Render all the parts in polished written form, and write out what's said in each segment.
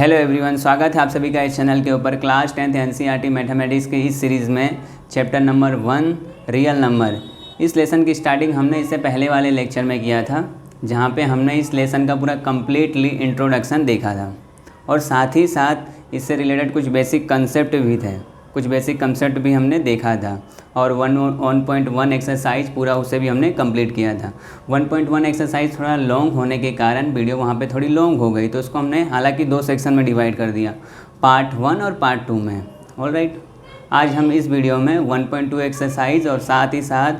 Hello everyone, स्वागत है आप सभी का इस चैनल के ऊपर। क्लास 10th एनसीईआरटी मैथमेटिक्स के इस सीरीज़ में चैप्टर नंबर 1 रियल नंबर, इस लेसन की स्टार्टिंग हमने इससे पहले वाले लेक्चर में किया था, जहां पे हमने इस लेसन का पूरा कम्प्लीटली इंट्रोडक्शन देखा था और साथ ही साथ इससे रिलेटेड कुछ बेसिक कंसेप्ट भी थे, कुछ बेसिक कंसेप्ट भी हमने देखा था और 1.1 एक्सरसाइज पूरा उसे भी हमने कंप्लीट किया था। 1.1 एक्सरसाइज थोड़ा लॉन्ग होने के कारण वीडियो वहाँ पे थोड़ी लॉन्ग हो गई, तो उसको हमने हालांकि 2 सेक्शन में डिवाइड कर दिया, पार्ट 1 और पार्ट 2 में। ऑलराइट, आज हम इस वीडियो में 1.2 एक्सरसाइज और साथ ही साथ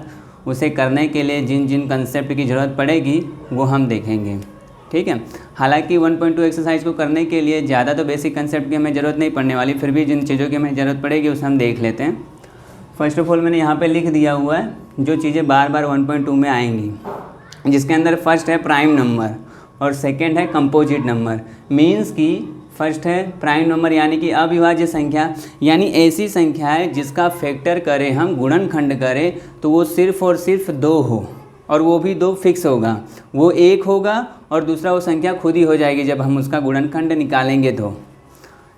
उसे करने के लिए जिन जिन कंसेप्ट की ज़रूरत पड़ेगी वो हम देखेंगे, ठीक है। हालांकि 1.2 एक्सरसाइज को करने के लिए ज़्यादा तो बेसिक कंसेप्ट की हमें ज़रूरत नहीं पड़ने वाली, फिर भी जिन चीज़ों की हमें ज़रूरत पड़ेगी उसे हम देख लेते हैं। फर्स्ट ऑफ ऑल मैंने यहाँ पे लिख दिया हुआ है जो चीज़ें बार बार 1.2 में आएंगी, जिसके अंदर फर्स्ट है प्राइम नंबर और सेकंड है कंपोजिट नंबर। मीन्स कि फर्स्ट है प्राइम नंबर यानी कि अविभाज्य संख्या, यानी ऐसी संख्या है जिसका फैक्टर करें हम, गुणनखंड करें तो वो सिर्फ और सिर्फ 2 हो, और वो भी 2 फिक्स होगा, वो 1 होगा और दूसरा वो संख्या खुद ही हो जाएगी जब हम उसका गुणनखंड निकालेंगे तो।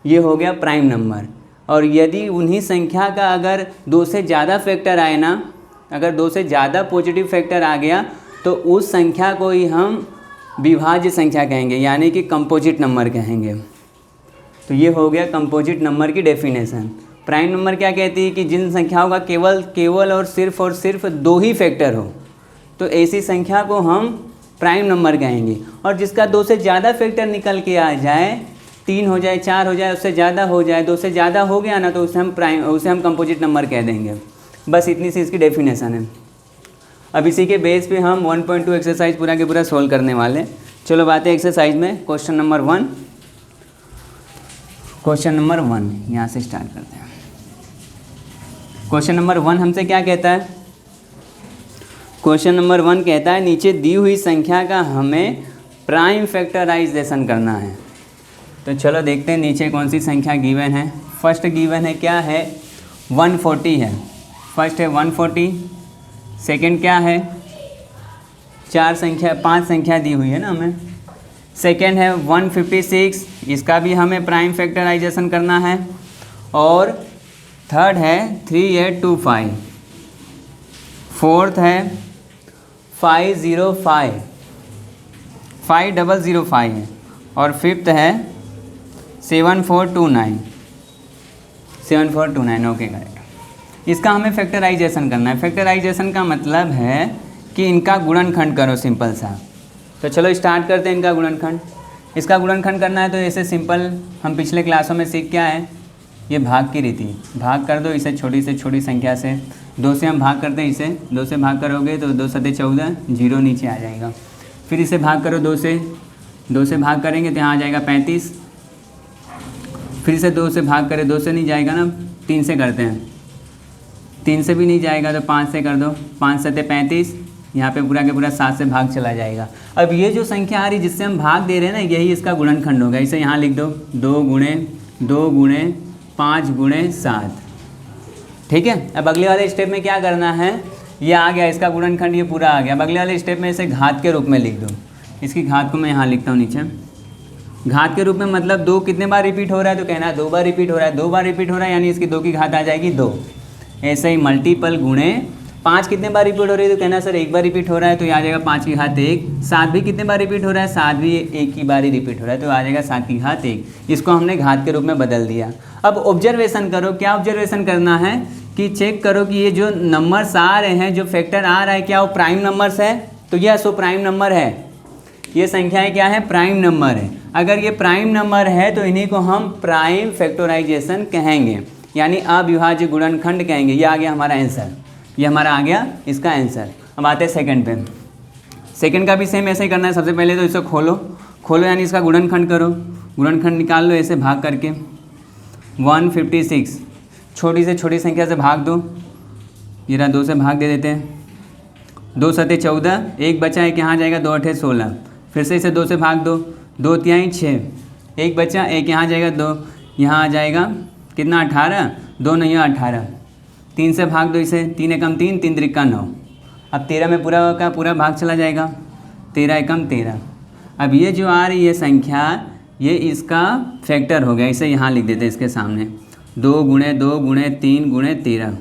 ये हो गया प्राइम नंबर। और यदि उन्हीं संख्या का अगर 2 से ज़्यादा फैक्टर आए ना, अगर 2 से ज़्यादा पॉजिटिव फैक्टर आ गया तो उस संख्या को ही हम विभाज्य संख्या कहेंगे, यानी कि कंपोजिट नंबर कहेंगे। तो ये हो गया कंपोजिट नंबर की डेफिनेशन। प्राइम नंबर क्या कहती है कि जिन संख्याओं का केवल और सिर्फ 2 ही फैक्टर हो, तो ऐसी संख्या को हम प्राइम नंबर कहेंगे। और जिसका 2 से ज़्यादा फैक्टर निकल के आ जाए, 3 हो जाए, 4 हो जाए, उससे ज़्यादा हो जाए, 2 से ज़्यादा हो गया ना, तो उसे हम कंपोजिट नंबर कह देंगे। बस इतनी सी इसकी डेफिनेशन है। अब इसी के बेस पे हम 1.2 एक्सरसाइज पूरा के पूरा सोल्व करने वाले। चलो बातें एक्सरसाइज में। क्वेश्चन नंबर 1 यहाँ से स्टार्ट करते हैं। क्वेश्चन नंबर 1 हमसे क्या कहता है? क्वेश्चन नंबर 1 कहता है नीचे दी हुई संख्या का हमें प्राइम फैक्टराइजेशन करना है। तो चलो देखते हैं नीचे कौन सी संख्या गिवन है। फर्स्ट गिवन है, क्या है? 140 है। फर्स्ट है 140। सेकंड क्या है? 5 संख्या दी हुई है ना हमें। सेकंड है 156, इसका भी हमें प्राइम फैक्टराइजेशन करना है। और थर्ड है 3825। फोर्थ है 5005 है। और फिफ्थ है 7429। Okay correct. इसका हमें फैक्टराइजेशन करना है। फैक्टराइजेशन का मतलब है कि इनका गुणनखंड करो, सिंपल सा। तो चलो स्टार्ट करते हैं इनका गुणनखंड। इसका गुणनखंड करना है तो ऐसे सिंपल हम पिछले क्लासों में सीख क्या है, ये भाग की रीति। भाग कर दो इसे छोटी से छोटी संख्या से। 2 से हम भाग करते हैं, इसे 2 से भाग करोगे तो 2 सते 14, 0 नीचे आ जाएगा। फिर इसे भाग करो 2 से भाग करेंगे तो यहाँ आ जाएगा 35। फिर इसे 2 से भाग करें, 2 से नहीं जाएगा ना, 3 से करते हैं। 3 से भी नहीं जाएगा तो 5 से कर दो, 5 सते 35, यहाँ पे पूरा के पूरा 7 से भाग चला जाएगा। अब ये जो संख्या आ रही जिससे हम भाग दे रहे हैं ना, यही इसका गुणनखंड होगा। इसे यहाँ लिख दो 2 गुणे 5 गुणे 7, ठीक है। अब अगले वाले स्टेप में क्या करना है, ये आ गया इसका गुणनखंड, ये पूरा आ गया। अब अगले वाले स्टेप में इसे घात के रूप में लिख दो। इसकी घात को मैं यहाँ लिखता हूँ नीचे। घात के रूप में मतलब 2 कितने बार रिपीट हो रहा है, तो कहना है 2 बार रिपीट हो रहा है। 2 बार रिपीट हो रहा है यानी इसकी 2 की घात आ जाएगी 2। ऐसे ही मल्टीपल गुणे 5 कितने बार रिपीट हो रही है, तो कहना सर 1 बार रिपीट हो रहा है, तो ये आ जाएगा 5 की घात 1। 7 भी कितने बार रिपीट हो रहा है, 7 भी 1 की बार ही रिपीट हो रहा है, तो आ जाएगा 7 की घात 1। इसको हमने घात के रूप में बदल दिया। अब ऑब्जर्वेशन करो, क्या ऑब्जर्वेशन करना है कि चेक करो कि ये जो नंबर्स आ रहे हैं, जो फैक्टर आ रहा है, क्या वो प्राइम नंबर्स है? तो यस, वो प्राइम नंबर है। ये संख्याएं क्या है? प्राइम नंबर है। अगर ये प्राइम नंबर है तो इन्हीं को हम प्राइम फैक्टराइजेशन कहेंगे, यानी अविभाज्य गुणनखंड कहेंगे। ये आ गया हमारा आंसर, ये हमारा आ गया इसका आंसर। अब आते हैं सेकंड पे। सेकंड का भी सेम ऐसे ही करना है। सबसे पहले तो इसे खोलो यानी इसका गुणनखंड करो। गुणनखंड निकाल लो ऐसे भाग करके। 156 छोटी से छोटी संख्या से भाग दो। ये रहा, 2 से भाग दे देते हैं। 2 सते 14, 1 बचा, 1 यहाँ जाएगा, 2 अठे 16। फिर से इसे 2 से भाग दो, 2 तिहाई 6, 1 बचा, 1 यहाँ जाएगा, 2 यहाँ आ जाएगा, कितना 18, 2 नहीं 18। 3 से भाग दो इसे, 3 एकम 3, 3 त्रिका 9। अब 13 में पूरा का पूरा भाग चला जाएगा, 13 एकम 13। अब ये जो आ रही है संख्या, ये इसका फैक्टर हो गया, इसे यहाँ लिख देते हैं इसके सामने 2 × 2 × 3 × 13।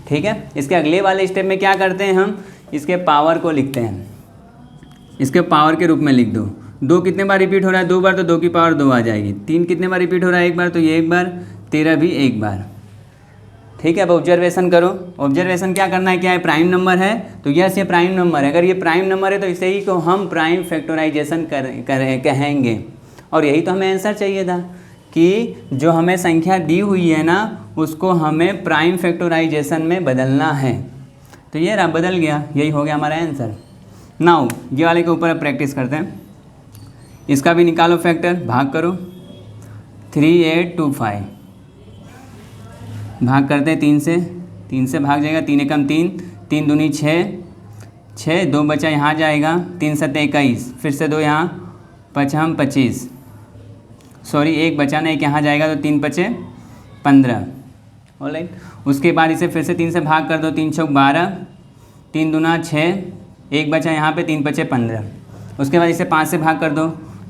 ठीक है, इसके अगले वाले स्टेप में क्या करते हैं, हम इसके पावर को लिखते हैं, इसके पावर के रूप में लिख दो। 2 कितने बार रिपीट हो रहा है, 2 बार, तो 2 की पावर 2 आ जाएगी। 3 कितने बार रिपीट हो रहा है, 1 बार, तो ये 1 बार। 13 भी 1 बार। ठीक है, अब ऑब्जर्वेशन करो। ऑब्जर्वेशन क्या करना है, क्या है, प्राइम नंबर है, तो यस ये प्राइम नंबर है। अगर ये प्राइम नंबर है तो इसे ही को हम प्राइम फैक्टराइजेशन कहेंगे। और यही तो हमें आंसर चाहिए था कि जो हमें संख्या दी हुई है ना, उसको हमें प्राइम फैक्टराइजेशन में बदलना है। तो ये रहा, बदल गया, यही हो गया हमारा आंसर। नाउ ये वाले के ऊपर अब प्रैक्टिस करते हैं। इसका भी निकालो फैक्टर, भाग करो। 3825 भाग करते हैं 3 से, 3 से भाग जाएगा, 3 एकम 3, 3 दूनी 6, 6, 2 बचा यहाँ जाएगा, 3 सत्ते 21, फिर से 2 यहाँ, 5 25, सॉरी 1 बचा ना, 1 यहाँ जाएगा, तो 3 5 15। ऑलराइट, उसके बाद इसे फिर से 3 से भाग कर दो, 3 चौक 12, 3 दूना 6, 1 बचा यहाँ पे, 3 5 15। उसके बाद इसे 5 से भाग कर दो,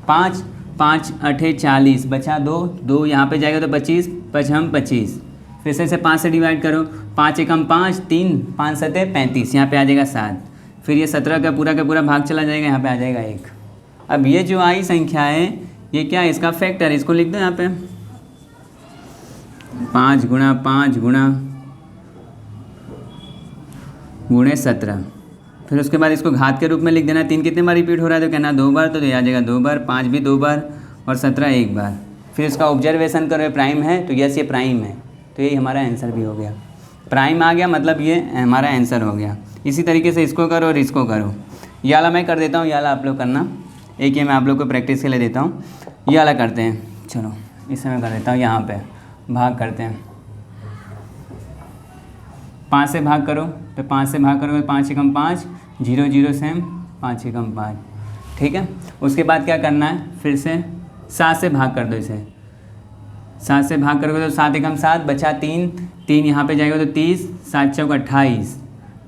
5 5 8 40, बचा 2, 2 यहाँ पे जाएगा तो 25, 5 25, फिर से इसे 5 से डिवाइड करो, 5 एकम 5, 3 5 सत्ते 35, यहाँ पे आ जाएगा 7, फिर ये 17 का पूरा भाग चला जाएगा, यहाँ पे आ जाएगा 1। अब ये जो आई संख्या है, ये क्या है, इसका फैक्टर, इसको लिख दो यहाँ पे 5 × 5 × 17। फिर उसके बाद इसको घात के रूप में लिख देना। 3 कितने बार रिपीट हो रहा है, तो कहना 2 बार, तो ये आ जाएगा 2 बार, 5 भी 2 बार और 17 1 बार। फिर इसका ऑब्जर्वेशन करो, प्राइम है, तो यस ये प्राइम है, तो यही हमारा आंसर भी हो गया। प्राइम आ गया मतलब ये हमारा आंसर हो गया। इसी तरीके से इसको करो और इसको करो। ये वाला मैं कर देता हूँ, ये वाला आप लोग करना, एक ये मैं आप लोग को प्रैक्टिस के लिए देता हूँ। ये वाला करते हैं, चलो इसे मैं कर देता हूँ। यहाँ पे भाग करते हैं, 5 से भाग करो, तो 5 से भाग करोगे, 5 एकम 5, 0 0 सेम, 5 एकम 5। ठीक है, उसके बाद क्या करना है, फिर से 7 से भाग कर दो, इसे 7 से भाग करोगे तो 7 एकम 7, बचा 3, 3 यहाँ पे जाएगा तो 30, 7 चौक 28,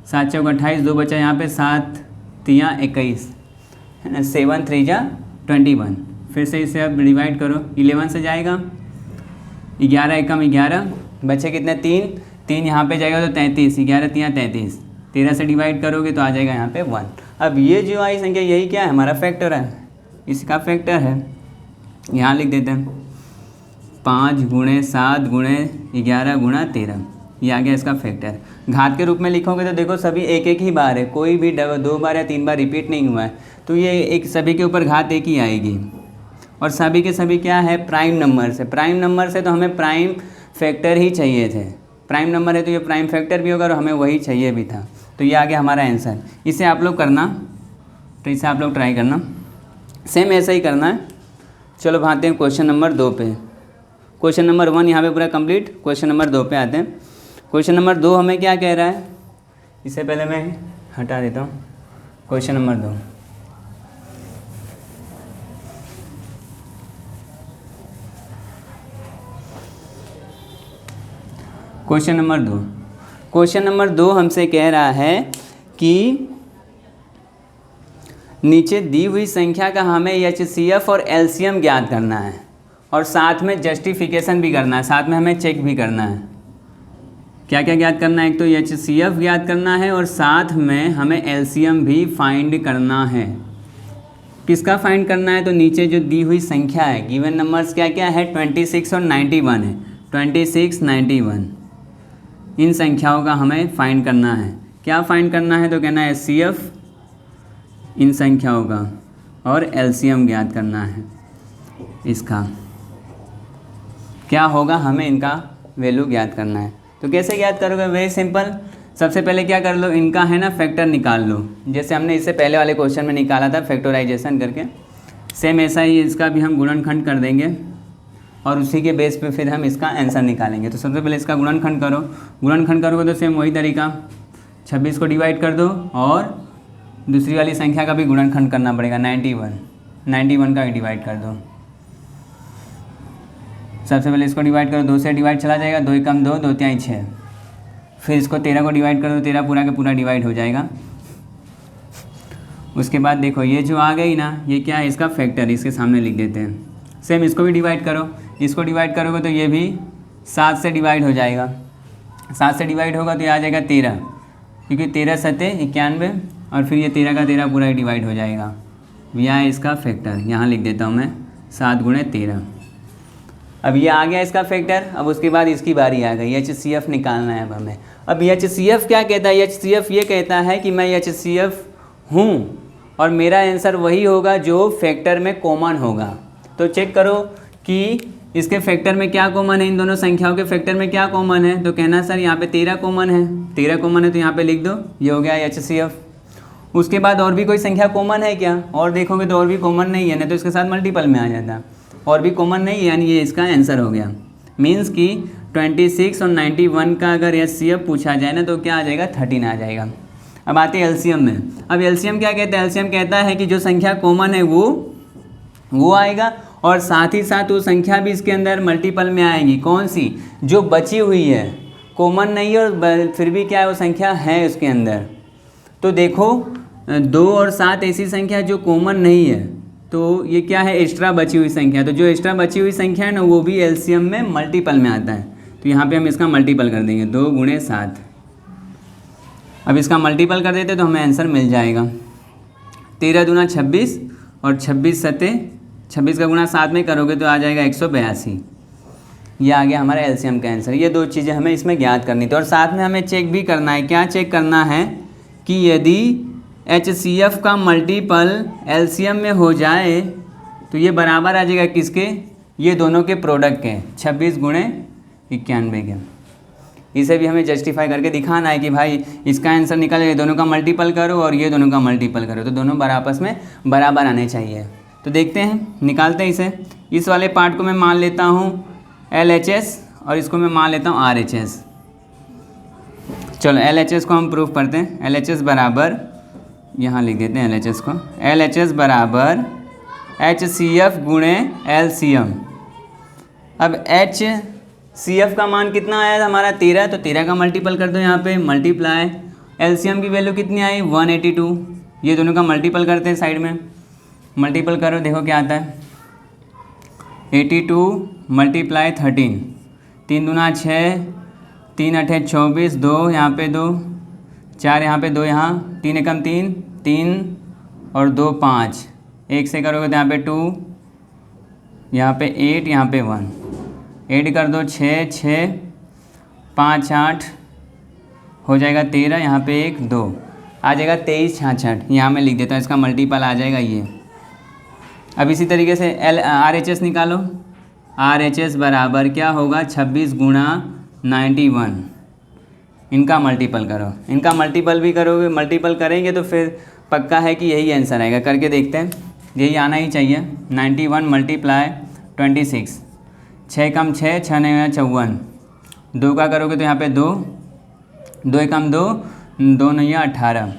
7 चौक 28, 2 बचा यहाँ पे, 7 3 21 है ना, 7 3 21। फिर से इसे अब डिवाइड करो, 11 से जाएगा, 11 एकम 11, बचे कितने 3, 3 यहाँ पे जाएगा तो 33, 11 3 33, 13 से डिवाइड करोगे तो आ जाएगा यहाँ पे 1। अब ये जो आई संख्या, यही क्या है, हमारा फैक्टर है, इसका फैक्टर है। यहाँ लिख देते हैं 5 × 7 × 11 × 13, ये आ गया इसका फैक्टर। घात के रूप में लिखोगे तो देखो सभी एक एक ही बार है, कोई भी 2 बार या 3 बार रिपीट नहीं हुआ है, तो ये एक सभी के ऊपर घात एक ही आएगी। और सभी के सभी क्या है, प्राइम नंबर से। प्राइम नंबर से तो हमें प्राइम फैक्टर ही चाहिए थे, प्राइम नंबर है तो ये प्राइम फैक्टर भी होगा और हमें वही चाहिए भी था, तो ये आ गया हमारा आंसर। इसे आप लोग करना, तो इसे आप लोग ट्राई करना, सेम ऐसा ही करना है। चलो भागते हैं क्वेश्चन नंबर 2 पे। क्वेश्चन नंबर 1 यहाँ पे पूरा कंप्लीट, क्वेश्चन नंबर 2 पे आते हैं। क्वेश्चन नंबर 2 हमें क्या कह रहा है, इससे पहले मैं हटा देता हूँ। Question number 2, question number 2, question number 2 हमसे कह रहा है कि नीचे दी हुई संख्या का हमें HCF और LCM ज्ञात करना है और साथ में जस्टिफिकेशन भी करना है, साथ में हमें चेक भी करना है। क्या क्या ज्ञात करना है, एक तो HCF ज्ञात करना है और साथ में हमें LCM भी फाइंड करना है। किसका फाइंड करना है, तो नीचे जो दी हुई संख्या है, गिवन नंबर्स क्या क्या है, 26 और 91 है, 26 91, इन संख्याओं का हमें फाइंड करना है। क्या फाइंड करना है, तो कहना है HCF इन संख्याओं का और LCM ज्ञात करना है। इसका क्या होगा, हमें इनका वैल्यू ज्ञात करना है। तो कैसे ज्ञात करोगे, वेरी सिंपल। सबसे पहले क्या कर लो, इनका है ना फैक्टर निकाल लो, जैसे हमने इससे पहले वाले क्वेश्चन में निकाला था फैक्टराइजेशन करके। सेम ऐसा ही इसका भी हम गुणनखंड कर देंगे और उसी के बेस पे फिर हम इसका आंसर निकालेंगे। तो सबसे पहले इसका गुणनखंड करो, गुणनखंड करोगे तो सेम वही तरीका, 26 को डिवाइड कर दो और दूसरी वाली संख्या का भी गुणनखंड करना पड़ेगा, 91 का भी डिवाइड कर दो। सबसे पहले इसको डिवाइड करो, 2 से डिवाइड चला जाएगा, 2 एकम 2, 2 तिहाई 6। फिर इसको 13 को डिवाइड कर दो, 13 पूरा का पूरा डिवाइड हो जाएगा। उसके बाद देखो ये जो आ गई ना, ये क्या है, इसका फैक्टर, इसके सामने लिख देते हैं। सेम इसको भी डिवाइड करो, इसको डिवाइड करोगे तो ये भी 7 से डिवाइड हो जाएगा, 7 से डिवाइड होगा तो ये आ जाएगा 13, क्योंकि 13 सते 91 और फिर ये 13 का 13 पूरा ही डिवाइड हो जाएगा। यह है इसका फैक्टर, यहाँ लिख देता हूँ मैं 7 गुणे 13। अब ये आ गया इसका फैक्टर। अब उसके बाद इसकी बारी आ गई, HCF निकालना है अब हमें। अब HCF क्या कहता है? HCF ये कहता है कि मैं HCF हूँ और मेरा आंसर वही होगा जो फैक्टर में कॉमन होगा। तो चेक करो कि इसके फैक्टर में क्या कॉमन है, इन दोनों संख्याओं के फैक्टर में क्या कॉमन है। तो कहना सर यहाँ पे 13 कॉमन है, 13 कॉमन है तो यहाँ पे लिख दो, ये हो गया HCF। उसके बाद और भी कोई संख्या कॉमन है क्या? और देखोगे तो और भी कॉमन नहीं है, नहीं तो इसके साथ मल्टीपल में आ जाता। और भी कॉमन नहीं, यानी ये इसका आंसर हो गया। मीन्स कि 26 और 91 का अगर HCF पूछा जाए ना तो क्या आ जाएगा? 13 आ जाएगा। अब आते हैं एलसीएम में। अब एलसीएम क्या कहता है? एलसीएम कहता है कि जो संख्या कॉमन है वो आएगा और साथ ही साथ वो संख्या भी इसके अंदर मल्टीपल में आएगी। कौन सी? जो बची हुई है, कॉमन नहीं है और फिर भी क्या है वो संख्या है उसके अंदर। तो देखो 2 और 7 ऐसी संख्या जो कॉमन नहीं है, तो ये क्या है? एक्स्ट्रा बची हुई संख्या। तो जो एक्स्ट्रा बची हुई संख्या है ना वो भी एलसीएम में मल्टीपल में आता है। तो यहाँ पे हम इसका मल्टीपल कर देंगे, 2 गुणे 7। अब इसका मल्टीपल कर देते तो हमें आंसर मिल जाएगा 13 दूना 26 और 26 सते 26 का गुणा 7 में करोगे तो आ जाएगा 182। ये आ गया हमारा एलसीएम का आंसर। ये 2 चीज़ें हमें इसमें ज्ञात करनी थी और साथ में हमें चेक भी करना है। क्या चेक करना है? कि यदि HCF का मल्टीपल एलसीएम में हो जाए तो ये बराबर आ जाएगा किसके? ये दोनों के प्रोडक्ट के, 26 गुणे 91 के। इसे भी हमें जस्टिफाई करके दिखाना है कि भाई इसका आंसर निकाले, दोनों का मल्टीपल करो और ये दोनों का मल्टीपल करो तो दोनों आपस में बराबर आने चाहिए। तो देखते हैं, निकालते हैं इसे। इस वाले पार्ट को मैं मान लेता हूँ LHS और इसको मैं मान लेता हूँ RHS। चलो LHS को हम प्रूफ करते हैं। LHS बराबर, यहाँ लिख देते हैं LHS को, LHS बराबर HCF गुणे LCM। अब HCF का मान कितना आया था हमारा? 13, तो 13 का मल्टीपल कर दो यहाँ पे, मल्टीप्लाई। LCM की वैल्यू कितनी आई? 182। ये दोनों का मल्टीपल करते हैं साइड में, मल्टीपल करो, देखो क्या आता है। 82 मल्टीप्लाई 13, 3 दूना 6, 3 अठे 24, 2 यहाँ पे 2, 4 यहाँ पे 2, यहाँ 3 एकम 3, 3 और 2 5, 1 से करोगे तो यहाँ पे 2, यहाँ पे 8, यहाँ पे 1, ऐड कर दो 6, 6 5 8 हो जाएगा 13, यहाँ पे 1 2 आ जाएगा 23 66। यहाँ मैं लिख देता हूँ, इसका मल्टीपल आ जाएगा ये। अब इसी तरीके से RHS निकालो। RHS बराबर क्या होगा? 26 गुणा 91। इनका मल्टीपल करो, इनका मल्टीपल भी करोगे, मल्टीपल करेंगे तो फिर पक्का है कि यही आंसर आएगा। करके देखते हैं, यही आना ही चाहिए। 91 मल्टीप्लाई 26, 6 कम 6, 6 नहीं 54, 2 का करोगे तो यहाँ पे 2, 2 एकम 2, 2 नहीं 18,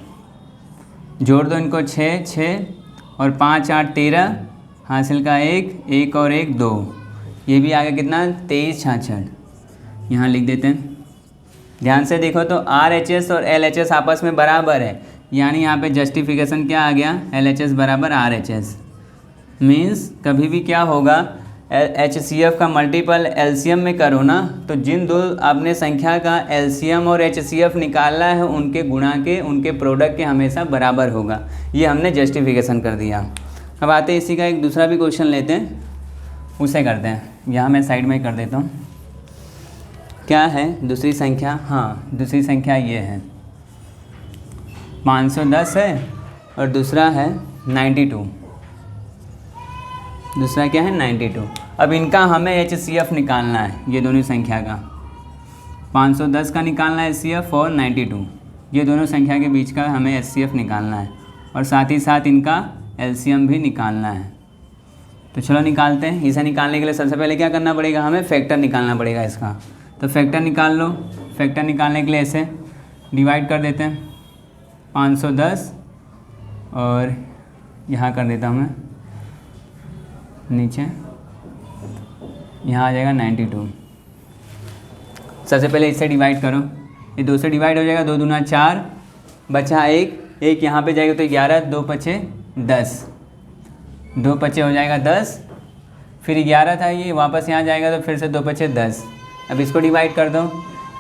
जोड़ दो इनको 6 6 और 5 8 13, हासिल का 1 और 1 2, ये भी आ गया कितना? 23 66। यहाँ लिख देते हैं। ध्यान से देखो तो RHS और LHS आपस में बराबर है, यानी यहाँ पे जस्टिफिकेशन क्या आ गया? LHS बराबर RHS। मीन्स कभी भी क्या होगा? HCF का मल्टीपल LCM में करो ना, तो जिन दो आपने संख्या का LCM और HCF निकाला है उनके गुणा के, उनके प्रोडक्ट के हमेशा बराबर होगा। ये हमने जस्टिफिकेशन कर दिया। अब आते हैं इसी का एक दूसरा भी क्वेश्चन लेते हैं, उसे करते हैं। यहाँ मैं साइड में कर देता हूँ। क्या है दूसरी संख्या? हाँ, दूसरी संख्या ये है 510 है और दूसरा है 92। दूसरा क्या है? 92। अब इनका हमें HCF निकालना है, ये दोनों संख्या का 510 का निकालना है HCF और 92, ये दोनों संख्या के बीच का हमें HCF निकालना है और साथ ही साथ इनका LCM भी निकालना है। तो चलो निकालते हैं। इसे निकालने के लिए सबसे पहले क्या करना पड़ेगा? हमें फैक्टर निकालना पड़ेगा इसका। तो फैक्टर निकाल लो। फैक्टर निकालने के लिए ऐसे डिवाइड कर देते हैं, 510 और यहाँ कर देता हूँ मैं नीचे, यहाँ आ जाएगा 92। सबसे पहले इससे डिवाइड करो, ये 2 से डिवाइड हो जाएगा, 2 दूना 4, बचा 1 यहाँ पे जाएगा तो 11, 2 पचे 10, 2 पचे हो जाएगा 10, फिर 11 था ये, वापस यहाँ जाएगा तो फिर से 2 पचे 10। अब इसको डिवाइड कर दो,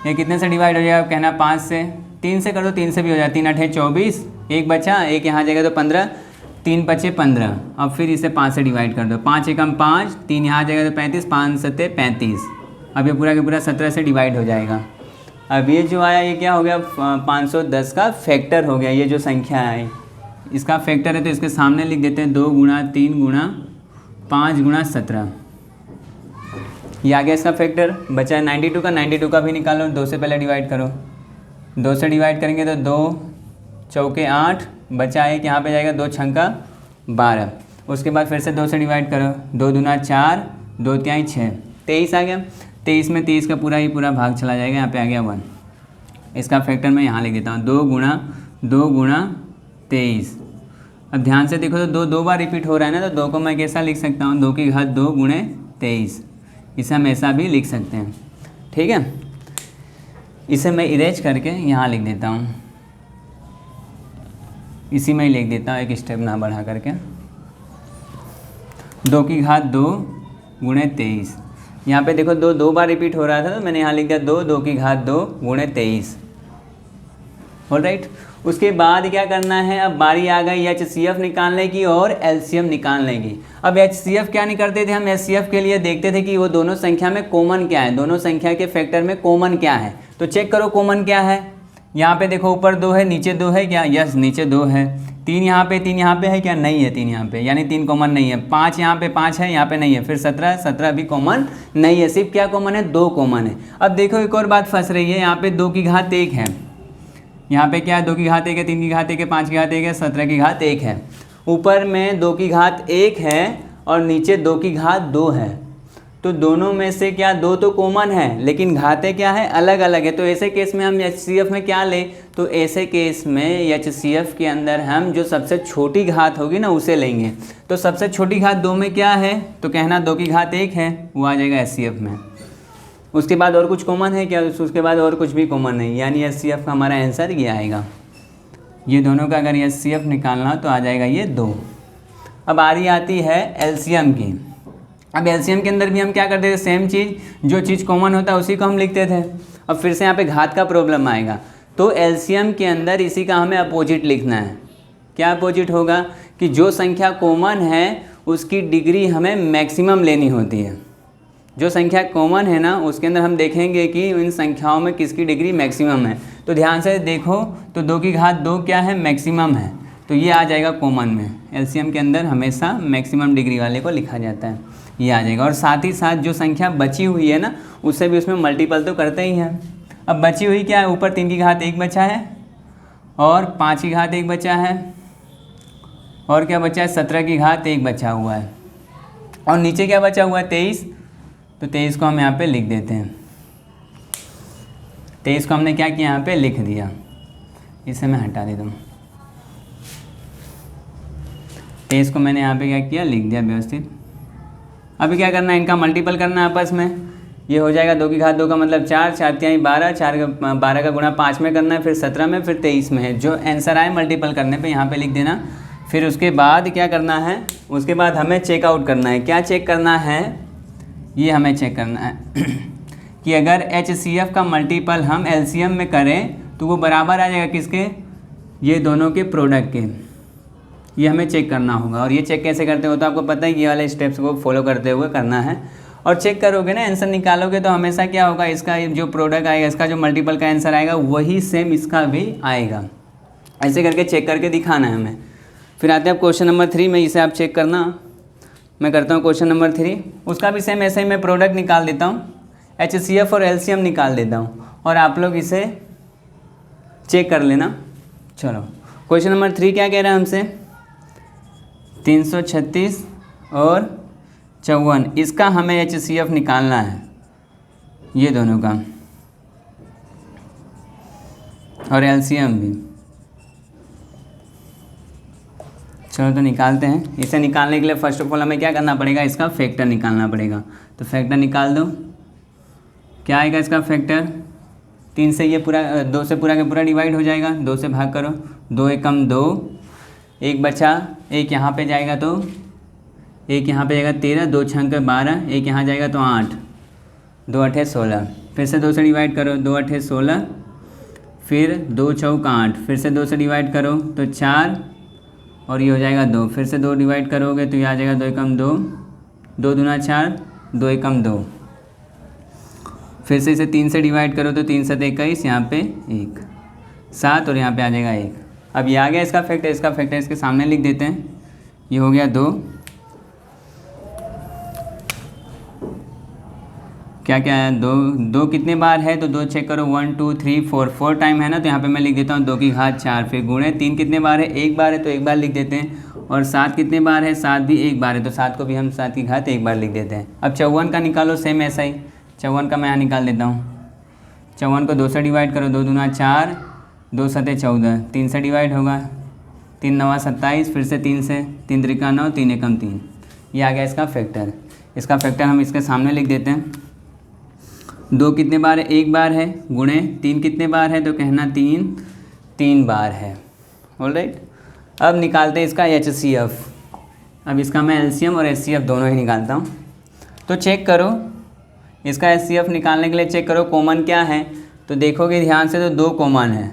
ये कितने से डिवाइड हो जाएगा, कहना 5 से, 3 से कर दो, 3 से भी हो जाए, 3 8 24, एक बचा, एक यहाँ जाएगा तो 15, 3 पचे 15। अब फिर इसे 5 से डिवाइड कर दो, 5 एकम 5, 3 यहाँ जाएगा तो 35, 5 सत्ते 35। अब ये पूरा के पूरा 17 से डिवाइड हो जाएगा। अब ये जो आया ये क्या हो गया, 510 का फैक्टर हो गया। ये जो संख्या है इसका फैक्टर है, तो इसके सामने लिख देते हैं 2 गुणा 3 गुणा 5 गुणा 17। ये आ गया इसका फैक्टर। बचा है 92 का, 92 का भी निकालो, 2 से पहले डिवाइड करो, 2 से डिवाइड करेंगे तो 2 चौके 8, बचा एक यहाँ पे जाएगा 2 छंका 12। उसके बाद फिर से 2 से डिवाइड करो, 2 दूना 4, 2 तिहाई 6, 23 आ गया। 23 में 23 का पूरा ही पूरा भाग चला जाएगा, यहाँ पे आ गया 1। इसका फैक्टर मैं यहाँ लिख देता हूँ, 2 गुणा 23। अब ध्यान से देखो तो 2 बार रिपीट हो रहा है ना, तो 2 को मैं कैसा लिख सकता हूँ, 2 की घात 2 गुणे 23। इसे हम ऐसा भी लिख सकते हैं, ठीक है। इसे मैं इरेज करके यहाँ लिख देता हूँ, इसी में ही लिख देता हूँ, एक स्टेप ना बढ़ा करके। 2 की घात 2 गुणे 23। यहाँ पे देखो 2 बार रिपीट हो रहा था, तो मैंने यहाँ लिख दिया 2 की घात 2 गुणे 23। ऑलराइट। उसके बाद क्या करना है, अब बारी आ गई HCF निकालने की और LCM निकालने की। अब HCF क्या नहीं करते थे हम, HCF के लिए देखते थे कि वो दोनों संख्या में कॉमन क्या है, दोनों संख्या के फैक्टर में कॉमन क्या है। तो चेक करो कॉमन क्या है। यहाँ पे देखो ऊपर 2 है, नीचे 2 है क्या, यस नीचे 2 है। 3 यहाँ पे, 3 यहाँ पे है क्या, नहीं है 3 यहाँ पे, यानी 3 कॉमन नहीं है। 5 यहाँ पे 5 है, यहाँ पे नहीं है। फिर 17 भी कॉमन नहीं है, सिर्फ क्या कॉमन है, 2 कॉमन है। अब देखो एक और बात फंस रही है, यहाँ पे 2 की घात 1 है, यहाँ पे क्या है 2 की घात 1 है, 3 की घात 1 है, 5 की घात 1 है, 17 की घात 1 है। ऊपर में 2 की घात 1 है और नीचे 2 की घात 2 है। तो दोनों में से क्या 2 तो कॉमन है, लेकिन घातें क्या है, अलग अलग है। तो ऐसे केस में हम HCF में क्या लें, तो ऐसे केस में HCF के अंदर हम जो सबसे छोटी घात होगी ना उसे लेंगे। तो सबसे छोटी घात 2 में क्या है, तो कहना 2 की घात 1 है, वो आ जाएगा HCF में। उसके बाद और कुछ कॉमन है क्या, उसके बाद और कुछ भी कॉमन नहीं, यानी HCF का हमारा आंसर ये आएगा। ये दोनों का अगर HCF निकालना तो आ जाएगा ये 2। अब बारी आती है LCM की। अब LCM के अंदर भी हम क्या करते थे, सेम चीज़, जो चीज़ कॉमन होता है उसी को हम लिखते थे। अब फिर से यहाँ पे घात का प्रॉब्लम आएगा, तो LCM के अंदर इसी का हमें अपोजिट लिखना है। क्या अपोजिट होगा कि जो संख्या कॉमन है उसकी डिग्री हमें मैक्सिमम लेनी होती है। जो संख्या कॉमन है ना उसके अंदर हम देखेंगे कि इन संख्याओं में किसकी डिग्री मैक्सिमम है। तो ध्यान से देखो तो 2 की घात 2 क्या है, मैक्सिमम है, तो ये आ जाएगा कॉमन में। LCM के अंदर हमेशा मैक्सिमम डिग्री वाले को लिखा जाता है, ये आ जाएगा। और साथ ही साथ जो संख्या बची हुई है ना उससे भी उसमें मल्टीपल तो करते ही हैं। अब बची हुई क्या है, ऊपर 3 की घात 1 बचा है और 5 की घात 1 बचा है, और क्या बचा है, 17 की घात 1 बचा हुआ है, और नीचे क्या बचा हुआ है, 23। तो 23 को हम यहाँ पे लिख देते हैं। 23 को हमने क्या किया, यहाँ पे लिख दिया। इसे मैं हटा देता हूँ। 23 को मैंने यहाँ पे क्या किया, लिख दिया व्यवस्थित। अभी क्या करना है, इनका मल्टीपल करना है आपस में। ये हो जाएगा 2 की घात 2 का मतलब 4, 4 तिहाई 12, 12 का गुणा 5 में करना है, फिर 17 में, फिर 23 में है। जो आंसर आए मल्टीपल करने पे यहाँ पे लिख देना। फिर उसके बाद क्या करना है, उसके बाद हमें चेकआउट करना है। क्या चेक करना है, ये हमें चेक करना है कि अगर HCF का मल्टीपल हम LCM में करें तो वो बराबर आ जाएगा किसके, ये दोनों के प्रोडक्ट के। ये हमें चेक करना होगा। और ये चेक कैसे करते हो तो आपको पता है, ये वाले स्टेप्स को फॉलो करते हुए करना है। और चेक करोगे ना, आंसर निकालोगे तो हमेशा क्या होगा, इसका जो प्रोडक्ट आएगा, इसका जो मल्टीपल का आंसर आएगा वही सेम इसका भी आएगा। ऐसे करके चेक करके दिखाना है हमें। फिर आते हैं अब क्वेश्चन नंबर 3 में, इसे आप चेक करना। मैं करता हूँ क्वेश्चन नंबर 3, उसका भी सेम ऐसे ही मैं प्रोडक्ट निकाल देता हूँ, HCF और LCM निकाल देता हूँ, और आप लोग इसे चेक कर लेना। चलो क्वेश्चन नंबर 3 क्या कह रहा है हमसे, 336 और 54, इसका हमें HCF निकालना है, ये दोनों का, और LCM भी। चलो तो निकालते हैं। इसे निकालने के लिए फर्स्ट ऑफ ऑल हमें क्या करना पड़ेगा, इसका फैक्टर निकालना पड़ेगा। तो फैक्टर निकाल दो। क्या आएगा इसका फैक्टर, 3 से ये पूरा 2 से पूरा के पूरा डिवाइड हो जाएगा, 2 से भाग करो, 2 एकम 2, एक बचा, एक यहाँ पे जाएगा तो एक यहाँ पे जाएगा 13, 2 छंक 12, एक यहाँ जाएगा तो 8, 2 8 16, फिर से 2 से डिवाइड करो, 2 8 16, फिर 2 चौक 8, फिर से 2 से डिवाइड करो तो 4 और ये हो जाएगा 2, फिर से 2 डिवाइड करोगे तो ये आ जाएगा 2 एकम 2, 2 दूना 4, 2 एकम 2, फिर से इसे 3 से डिवाइड करो तो 3 7 21, यहाँ पे 1 7 और यहाँ पे आ जाएगा 1। अब ये आ गया इसका फैक्टर, इसका फैक्टर इसके सामने लिख देते हैं। ये हो गया 2, क्या क्या है 2, 2 कितने बार है तो 2 चेक करो, 1 2 3 4, 4 टाइम है ना, तो यहाँ पे मैं लिख देता हूँ 2 की घात 4, फिर गुणे 3 कितने बार है, 1 बार है तो 1 बार लिख देते हैं, और 7 कितने बार है, 7 भी 1 बार है तो 7 को भी हम 7 की घात 1 बार लिख देते हैं। अब 54 का निकालो, सेम ऐसा ही 54 का मैं यहाँ निकाल देता हूँ। 54 को 2 से डिवाइड करो, 2 दूना 4, 2 7 14, 3 से डिवाइड होगा, 3 9 27, फिर से 3 से, 3 त्रिका 9, 3 एकम 3, ये आ गया इसका फैक्टर। इसका फैक्टर हम इसके सामने लिख देते हैं। 2 कितने बार है, 1 बार है, गुणे 3 कितने बार है तो कहना 3 बार है। ऑलराइट, अब निकालते हैं इसका HCF। अब इसका मैं LCM और HCF दोनों ही निकालता हूँ। तो चेक करो इसका HCF निकालने के लिए, चेक करो कॉमन क्या है, तो देखोगे ध्यान से तो 2 कॉमन है।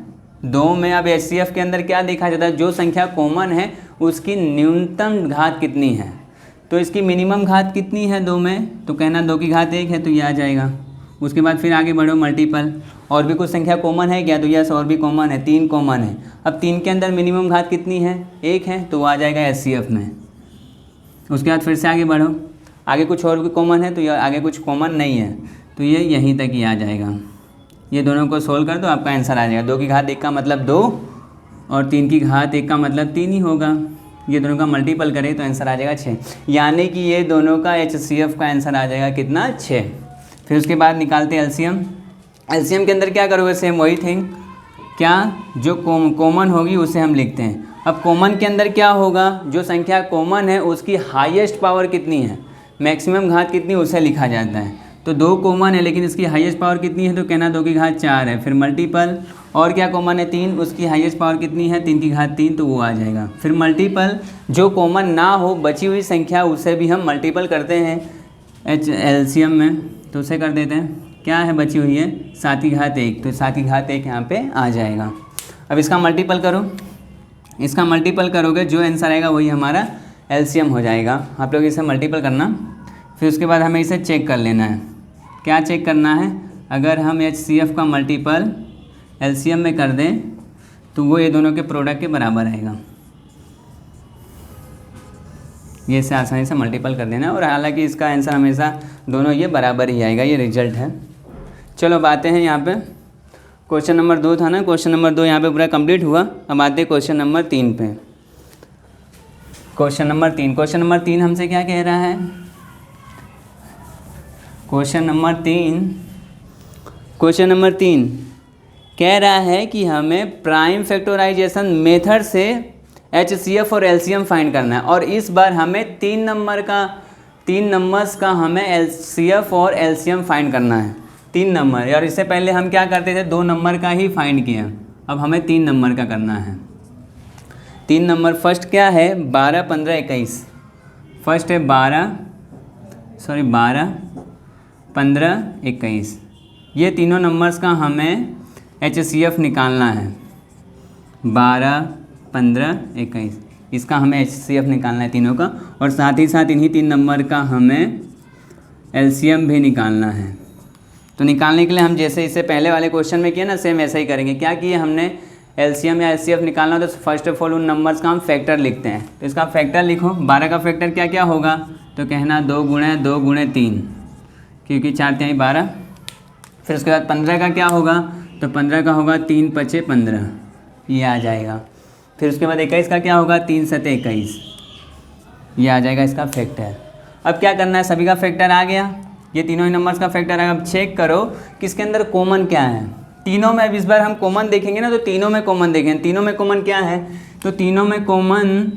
2 में अब HCF के अंदर क्या देखा जाता है, जो संख्या कॉमन है उसकी न्यूनतम घात कितनी है, तो इसकी मिनिमम घात कितनी है 2 में, तो कहना 2 की घात 1 है तो ये आ जाएगा। उसके बाद फिर आगे बढ़ो मल्टीपल, और भी कुछ संख्या कॉमन है क्या, तो यस और भी कॉमन है, 3 कॉमन है। अब 3 के अंदर मिनिमम घात कितनी है, 1 है तो वो आ जाएगा HCF में। उसके बाद फिर से आगे बढ़ो, आगे कुछ और भी कॉमन है तो यह आगे कुछ कॉमन नहीं है तो ये यहीं तक ही आ जाएगा। ये दोनों को सोल्व कर दो, आपका आंसर आ जाएगा। 2 की घात 1 का मतलब 2 और 3 की घात 1 का मतलब 3 ही होगा। ये दोनों का मल्टीपल करें तो आंसर आ जाएगा 6, यानी कि ये दोनों का HCF का आंसर आ जाएगा कितना, 6। फिर उसके बाद निकालते हैं LCM। LCM के अंदर क्या करोगे, सेम वही थिंग, क्या जो कॉमन होगी उसे हम लिखते हैं। अब कॉमन के अंदर क्या होगा, जो संख्या कॉमन है उसकी हाईएस्ट पावर कितनी है, मैक्सिमम घात कितनी, उसे लिखा जाता है। तो 2 कॉमन है लेकिन इसकी हाईएस्ट पावर कितनी है, तो कहना 2 की घात 4 है। फिर मल्टीपल, और क्या कॉमन है 3, उसकी हाईएस्ट पावर कितनी है, 3 की घात 3, तो वो आ जाएगा। फिर मल्टीपल, जो कॉमन ना हो बची हुई संख्या उसे भी हम मल्टीपल करते हैं LCM में, तो उसे कर देते हैं। क्या है बची हुई है, 7 की घात 1, तो 7 की घात 1 यहाँ पे आ जाएगा। अब इसका मल्टीपल करो, इसका मल्टीपल करोगे जो आंसर आएगा वही हमारा LCM हो जाएगा। आप लोग इसे मल्टीपल करना, फिर उसके बाद हमें इसे चेक कर लेना है। क्या चेक करना है, अगर हम HCF का मल्टीपल LCM में कर दें तो वो ये दोनों के प्रोडक्ट के बराबर आएगा। ये से आसानी से मल्टीपल कर देना, और हालांकि इसका आंसर हमेशा दोनों ये बराबर ही आएगा, ये रिजल्ट है। चलो अब आते हैं यहाँ पे, क्वेश्चन नंबर 2 था ना, क्वेश्चन नंबर 2 यहाँ पे पूरा कंप्लीट हुआ। अब आते हैं क्वेश्चन नंबर 3 पे। क्वेश्चन नंबर 3 हमसे क्या कह रहा है, क्वेश्चन नंबर 3 कह रहा है कि हमें प्राइम फैक्टराइजेशन मेथड से HCF और LCM फाइंड करना है, और इस बार हमें 3 नंबर्स का हमें HCF और LCM फाइंड करना है। 3 नंबर, और इससे पहले हम क्या करते थे, 2 नंबर का ही फाइंड किया, अब हमें 3 नंबर का करना है। 3 नंबर फर्स्ट क्या है, 12 15 21। फर्स्ट है 12 15 21, ये तीनों नंबर्स का हमें HCF निकालना है। 12 15 21, इसका हमें HCF निकालना है तीनों का, और साथ ही साथ इन्हीं 3 नंबर का हमें LCM भी निकालना है। तो निकालने के लिए हम जैसे इससे पहले वाले क्वेश्चन में किया ना, सेम ऐसा ही करेंगे। क्या किए हमने, LCM या HCF निकालना हो तो फर्स्ट ऑफ ऑल उन नंबर्स का हम फैक्टर लिखते हैं। तो इसका फैक्टर लिखो, 12 का फैक्टर क्या क्या होगा, तो कहना 2 गुणे 2 गुणे 3, क्योंकि 4 3 12। फिर उसके बाद 15 का क्या होगा, तो 15 का होगा 3 5 15, ये आ जाएगा। फिर उसके बाद 21 का क्या होगा, 3 7 21, ये आ जाएगा इसका फैक्टर। अब क्या करना है, सभी का फैक्टर आ गया, ये तीनों ही नंबर्स का फैक्टर है। अब चेक करो किसके अंदर कॉमन क्या है, तीनों में। अब इस बार हम कॉमन देखेंगे ना, तो तीनों में कॉमन देखेंगे। तीनों में कॉमन क्या है, तो तीनों में कॉमन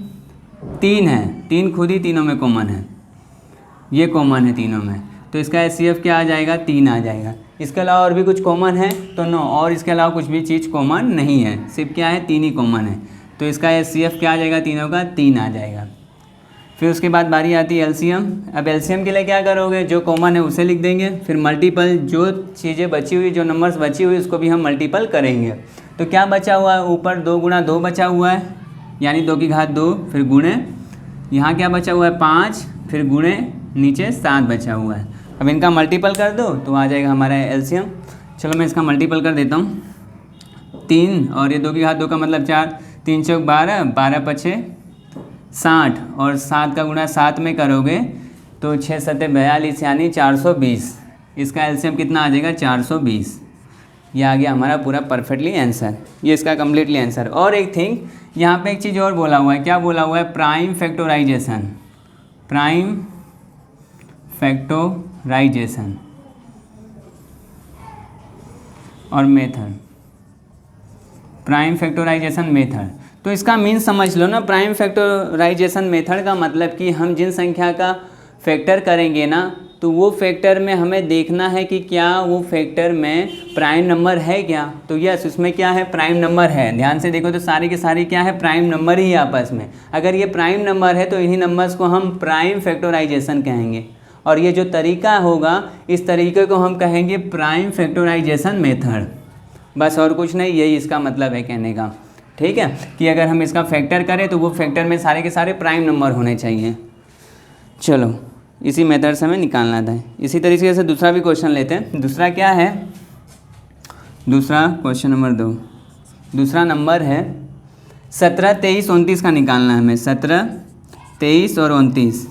3 है, 3 खुद ही तीनों में कॉमन है, ये कॉमन है तीनों में। तो इसका HCF क्या आ जाएगा, 3 आ जाएगा। इसके अलावा और भी कुछ कॉमन है तो नो, और इसके अलावा कुछ भी चीज़ कॉमन नहीं है, सिर्फ क्या है, 3 ही कॉमन है। तो इसका HCF क्या आ जाएगा, तीनों का 3 आ जाएगा। फिर उसके बाद बारी आती है एलसीएम। अब एलसीएम के लिए क्या करोगे, जो कॉमन है उसे लिख देंगे, फिर मल्टीपल, जो चीज़ें बची हुई, जो नंबर्स बची हुई उसको भी हम मल्टीपल करेंगे। तो क्या बचा हुआ है, ऊपर 2 गुणा 2 बचा हुआ है, यानी 2 की घात 2, फिर गुणे, यहाँ क्या बचा हुआ है 5, फिर गुणे, नीचे 7 बचा हुआ है। अब इनका मल्टीपल कर दो तो आ जाएगा हमारा एलसीएम। चलो मैं इसका मल्टीपल कर देता हूँ। 3 और ये 2 की घात 2 का मतलब 4, 3 चौक 12, 12 पछे 60 और 7 का गुणा 7 में करोगे तो 6 सत्ते 42 यानी 420। इसका एलसीएम कितना आ जाएगा 420। ये आ गया हमारा पूरा परफेक्टली आंसर, ये इसका कम्प्लीटली आंसर। और एक थिंग यहाँ पे एक चीज़ और बोला हुआ है, क्या बोला हुआ है, प्राइम फैक्टराइजेशन, प्राइम फैक्टराइजेशन और मेथड, प्राइम फैक्टराइजेशन मेथड। तो इसका मीन समझ लो ना, प्राइम फैक्टराइजेशन मेथड का मतलब कि हम जिन संख्या का फैक्टर करेंगे ना, तो वो फैक्टर में हमें देखना है कि क्या वो फैक्टर में प्राइम नंबर है क्या। तो यस, उसमें क्या है, प्राइम नंबर है। ध्यान से देखो तो सारी के सारी क्या है, प्राइम नंबर ही है आपस में। अगर ये प्राइम नंबर है तो इन्हीं नंबर्स को हम प्राइम फैक्टराइजेशन कहेंगे, और ये जो तरीका होगा इस तरीके को हम कहेंगे प्राइम फैक्टराइजेशन मेथड। बस और कुछ नहीं, यही इसका मतलब है कहने का। ठीक है, कि अगर हम इसका फैक्टर करें तो वो फैक्टर में सारे के सारे प्राइम नंबर होने चाहिए। चलो इसी मेथड से हमें निकालना था। इसी तरीके से दूसरा भी क्वेश्चन लेते हैं। दूसरा क्या है, दूसरा क्वेश्चन नंबर 2, दूसरा नंबर है 17, 23, 29 का निकालना है हमें। 17, 23 और 29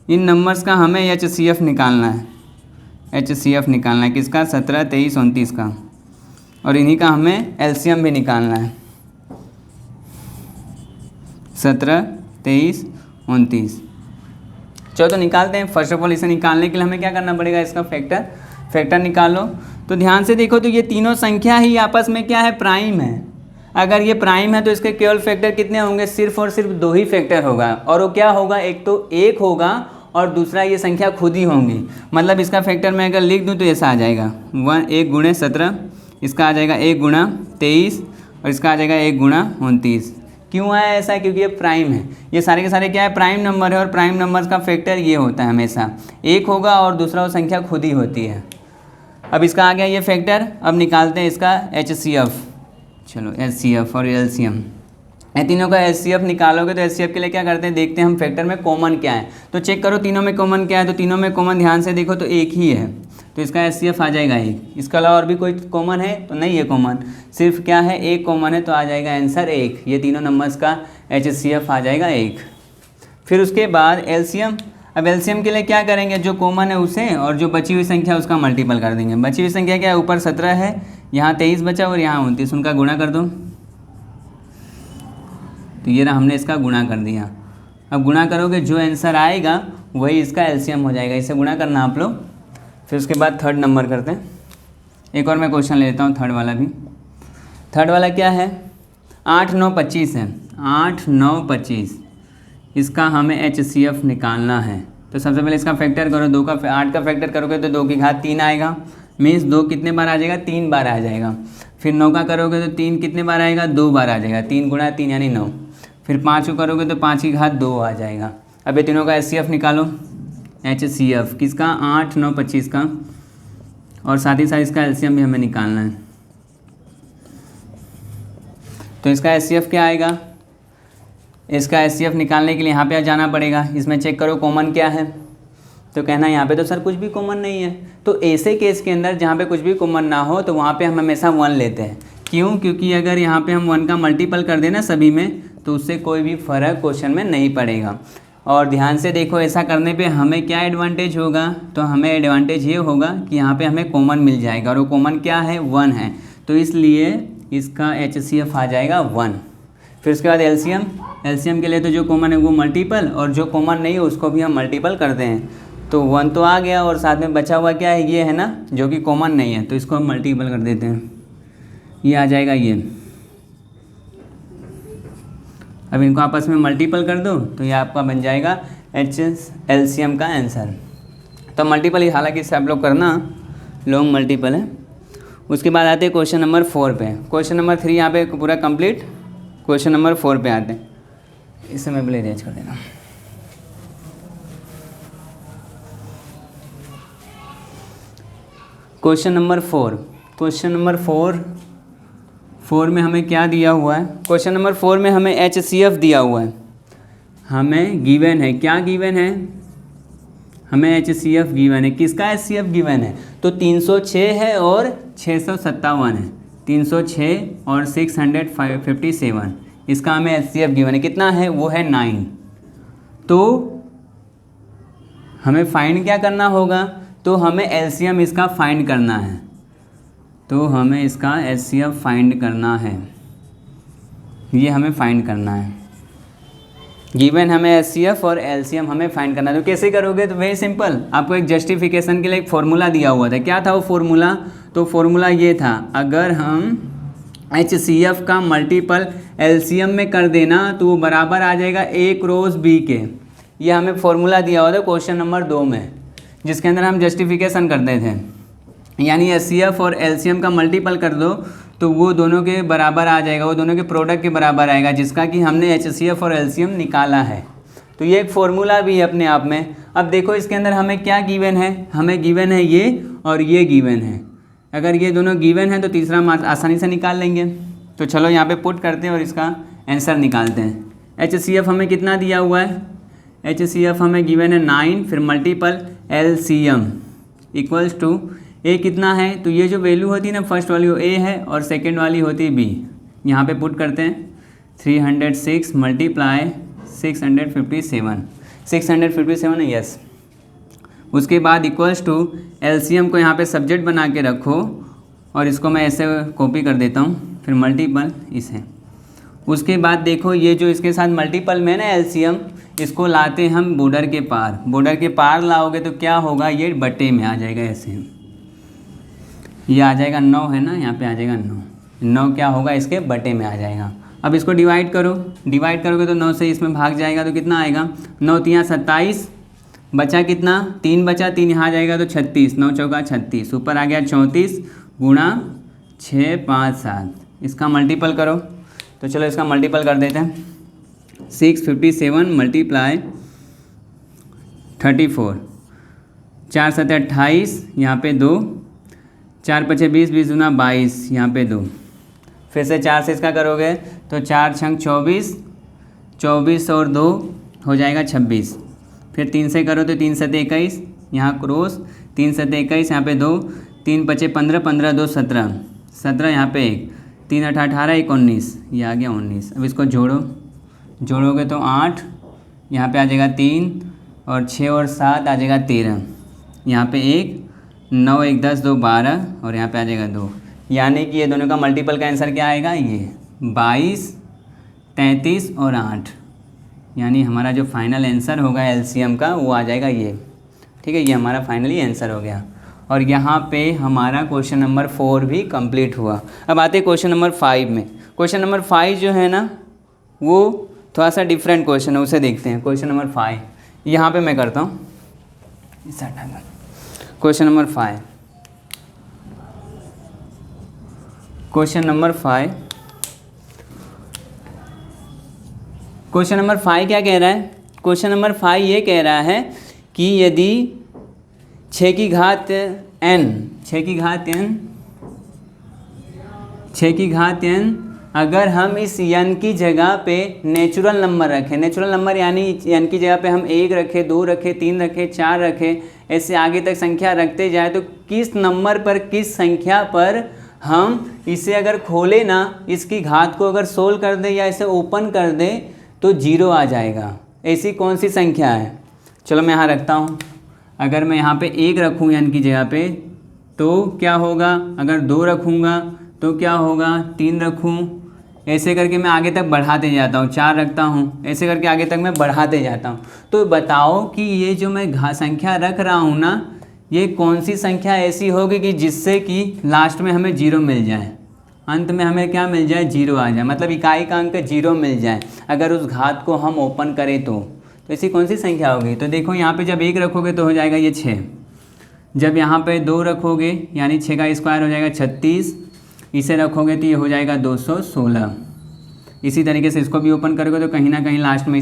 इन नंबर्स का हमें HCF निकालना है। HCF निकालना है किसका, 17, 23, 29 का, और इन्हीं का हमें LCM भी निकालना है। 17, 23, 29। चलो तो निकालते हैं। फर्स्ट ऑफ ऑल इसे निकालने के लिए हमें क्या करना पड़ेगा, इसका फैक्टर निकालो। तो ध्यान से देखो तो ये तीनों संख्या ही आपस में क्या है, प्राइम है। अगर ये प्राइम है तो इसके केवल फैक्टर कितने होंगे, सिर्फ और सिर्फ 2 ही फैक्टर होगा। और वो क्या होगा, एक तो 1 होगा और दूसरा ये संख्या खुद ही होंगी। मतलब इसका फैक्टर मैं अगर लिख दूँ तो ऐसा आ जाएगा 1 गुणे 17, इसका आ जाएगा 1 गुणा 23 और इसका आ जाएगा 1 गुणा 29। क्यों आया ऐसा, क्योंकि ये प्राइम है। ये सारे के सारे क्या है, प्राइम नंबर है, और प्राइम नंबर्स का फैक्टर ये होता है हमेशा 1 होगा और दूसरा वो संख्या खुद ही होती है। अब इसका आ गया ये फैक्टर। अब निकालते हैं इसका HCF। चलो HCF और LCM, ये तीनों का HCF निकालोगे तो HCF के लिए क्या करते हैं, देखते हैं हम फैक्टर में कॉमन क्या है। तो चेक करो तीनों में कॉमन क्या है। तो तीनों में कॉमन ध्यान से देखो तो 1 ही है, तो इसका HCF आ जाएगा 1। इसके अलावा और भी कोई कॉमन है तो नहीं है कॉमन, सिर्फ क्या है 1 कॉमन है, तो आ जाएगा आंसर 1। ये तीनों नंबर्स का HCF आ जाएगा 1। फिर उसके बाद LCM। अब LCM के लिए क्या करेंगे, जो कॉमन है उसे और जो बची हुई संख्या उसका मल्टीपल कर देंगे। बची हुई संख्या क्या है, ऊपर 17 है, यहाँ 23 बचा और यहाँ 29, उनका गुणा कर दो। तो ये ना हमने इसका गुणा कर दिया। अब गुणा करोगे जो आंसर आएगा वही इसका LCM हो जाएगा। इसे गुणा करना आप लोग। फिर उसके बाद थर्ड नंबर करते हैं। एक और मैं क्वेश्चन लेता हूँ, थर्ड वाला भी। थर्ड वाला क्या है, 8, 9, 25 है। 8, 9, 25 इसका हमें HCF निकालना है। तो सबसे पहले इसका फैक्टर करो। 8 का फैक्टर करोगे तो 2 की घात 3 आएगा, मीन्स 2 कितने बार आ जाएगा, 3 बार आ जाएगा। फिर 9 का करोगे तो 3 कितने बार आएगा, 2 बार आ जाएगा। 3 गुणा 3 यानी 9। फिर 5 को करोगे तो 5 की घात 2 आ जाएगा। अब ये तीनों का HCF निकालो। HCF किसका, 8, 9, 25 का, और साथ ही साथ इसका LCM भी हमें निकालना है। तो इसका HCF क्या आएगा, इसका HCF निकालने के लिए यहाँ पे जाना पड़ेगा। इसमें चेक करो कॉमन क्या है। तो कहना यहाँ पे तो सर कुछ भी कॉमन नहीं है। तो ऐसे केस के अंदर जहाँ पे कुछ भी कॉमन ना हो तो वहाँ पे हम हमेशा 1 लेते हैं। क्यों, क्योंकि अगर यहाँ पे हम 1 का मल्टीपल कर देना सभी में तो उससे कोई भी फ़र्क क्वेश्चन में नहीं पड़ेगा। और ध्यान से देखो, ऐसा करने पे हमें क्या एडवांटेज होगा, तो हमें एडवांटेज ये होगा कि यहाँ पे हमें कॉमन मिल जाएगा, और वो कॉमन क्या है, 1 है। तो इसलिए इसका HCF आ जाएगा 1। फिर उसके बाद LCM के लिए तो जो कॉमन है वो मल्टीपल, और जो कॉमन नहीं है उसको भी हम मल्टीपल करते हैं। तो 1 तो आ गया, और साथ में बचा हुआ क्या है, ये है ना, जो कि कॉमन नहीं है, तो इसको हम मल्टीपल कर देते हैं। ये आ जाएगा ये। अब इनको आपस में मल्टीपल कर दो तो ये आपका बन जाएगा LCM का आंसर। तो मल्टीपल ही, हालांकि इसे आप लोग करना, लॉन्ग मल्टीपल है। उसके बाद आते हैं क्वेश्चन नंबर 4 पे। क्वेश्चन नंबर 3 यहाँ पे पूरा कंप्लीट। क्वेश्चन नंबर 4 पे आते हैं। इसे मैं पहले अरेंज कर देना। क्वेश्चन नंबर 4, क्वेश्चन नंबर 4 में हमें क्या दिया हुआ है? क्वेश्चन नंबर 4 में हमें HCF दिया हुआ है, हमें गिवन है, क्या गिवन है? हमें HCF गिवन है। किसका HCF गिवन है? तो 306 है और 657 है, 306 और 657, इसका हमें HCF गिवन है। कितना है? वो है 9। तो हमें फाइंड क्या करना होगा? तो हमें LCM इसका फाइंड करना है, तो हमें इसका HCF फाइंड करना है, ये हमें फाइंड करना है। गिवन हमें HCF और LCM हमें फाइंड करना है। तो कैसे करोगे? तो वेरी सिंपल, आपको एक जस्टिफिकेशन के लिए एक फॉर्मूला दिया हुआ था। क्या था वो फॉर्मूला? तो फॉर्मूला ये था, अगर हम HCF का मल्टीपल LCM में कर देना तो वो बराबर आ जाएगा A क्रॉस B के। ये हमें फॉर्मूला दिया हुआ था क्वेश्चन नंबर 2 में, जिसके अंदर हम जस्टिफिकेशन करते थे। यानी HCF और LCM का मल्टीपल कर दो तो वो दोनों के बराबर आ जाएगा, वो दोनों के प्रोडक्ट के बराबर आएगा, जिसका कि हमने HCF और LCM निकाला है। तो ये एक फॉर्मूला भी है अपने आप में। अब देखो इसके अंदर हमें क्या गिवन है? हमें गिवन है ये और ये गिवन है। अगर ये दोनों गिवन है तो तीसरा मान आसानी से निकाल लेंगे। तो चलो यहाँ पे पुट करते हैं और इसका आंसर निकालते हैं। HCF हमें कितना दिया हुआ है? HCF हमें गिवन है 9, फिर multiple LCM equals to A कितना है? तो ये जो वैल्यू होती है ना, फर्स्ट वाली वो A है और सेकेंड वाली होती है B। यहाँ पे पुट करते हैं 306 मल्टीप्लाई 657, 657 है, यस। उसके बाद इक्वल्स टू LCM को यहाँ पे सब्जेक्ट बना के रखो और इसको मैं ऐसे कॉपी कर देता हूँ, फिर मल्टीपल इसे। उसके बाद देखो ये जो इसके साथ मल्टीपल में ना LCM, इसको लाते हैं हम बॉर्डर के पार। बॉर्डर के पार लाओगे तो क्या होगा? ये बटे में आ जाएगा, ऐसे ये आ जाएगा 9 है ना, यहाँ पे आ जाएगा 9 क्या होगा? इसके बटे में आ जाएगा। अब इसको डिवाइड करो, डिवाइड करोगे तो 9 से इसमें भाग जाएगा तो कितना आएगा? 9 3 27, बचा कितना? 3 बचा, 3 यहाँ जाएगा तो 36, 9 चौका 36, ऊपर आ गया 34 गुणा 6 5 7। इसका मल्टीपल करो, तो चलो इसका मल्टीपल कर देते हैं। 657 मल्टीप्लाई 34, 4 7 28, यहाँ पे 2, 4 5 20, 20 दूना 22, यहाँ पे 2। फिर से 4 से इसका करोगे तो 4 छंग 24, 24 और 2 हो जाएगा 26। फिर 3 से करो तो 3 7 21, यहाँ क्रॉस 3 7 21, यहाँ पे 2, 3 5 15, 15 2 17, 17 यहाँ पे 1, 3 8 18 1 19, ये आ गया 19। अब इसको जोड़ो, जोड़ोगे तो 8, यहाँ पे आ जाएगा 3 और 6 और 7 आ जाएगा 13, यहाँ पे 1, 9 1 10 2 12 और यहाँ पे आ जाएगा 2। यानी कि ये दोनों का मल्टीपल का आंसर क्या आएगा? ये 22 33 और 8, यानी हमारा जो फाइनल आंसर होगा LCM का वो आ जाएगा ये। ठीक है, ये हमारा फाइनली आंसर हो गया। और यहाँ पे हमारा क्वेश्चन नंबर 4 भी कंप्लीट हुआ। अब आते हैं क्वेश्चन नंबर 5 में। क्वेश्चन नंबर 5 जो है ना, वो थोड़ा सा डिफरेंट क्वेश्चन है, उसे देखते हैं। क्वेश्चन नंबर 5 यहाँ पे मैं करता हूँ। Question number 5, question number 5, question number 5 क्या कह रहा है? क्वेश्चन नंबर 5 ये कह रहा है कि यदि 6 की घात n अगर हम इस n की जगह पे नेचुरल नंबर रखें, नेचुरल नंबर यानी n की जगह पे हम 1 रखें, 2 रखें, 3 रखें, 4 रखें, ऐसे आगे तक संख्या रखते जाए, तो किस नंबर पर, किस संख्या पर हम इसे अगर खोले ना, इसकी घात को अगर सोल्व कर दे या इसे ओपन कर दे तो 0 आ जाएगा। ऐसी कौन सी संख्या है? चलो मैं यहाँ रखता हूँ। अगर मैं यहाँ पे 1 रखूँ n की जगह पे तो क्या होगा? अगर 2 रखूँगा तो क्या होगा? 3 रखूँ, ऐसे करके मैं आगे तक बढ़ाते जाता हूँ। 4 रखता हूँ, ऐसे करके आगे तक मैं बढ़ाते जाता हूँ। तो बताओ कि ये जो मैं संख्या रख रहा हूँ ना, ये कौन सी संख्या ऐसी होगी कि जिससे कि लास्ट में हमें 0 मिल जाए, अंत में हमें क्या मिल जाए? 0 आ जाए, मतलब इकाई का अंक 0 मिल जाए अगर उस घात को हम ओपन करें तो ऐसी कौन सी संख्या होगी? तो देखो यहाँ पे जब 1 रखोगे तो हो जाएगा ये 6, जब यहाँ पे 2 रखोगे यानी 6 का स्क्वायर हो जाएगा 36, इसे रखोगे तो ये हो जाएगा 216। इसी तरीके से इसको भी ओपन करोगे तो कहीं ना कहीं लास्ट में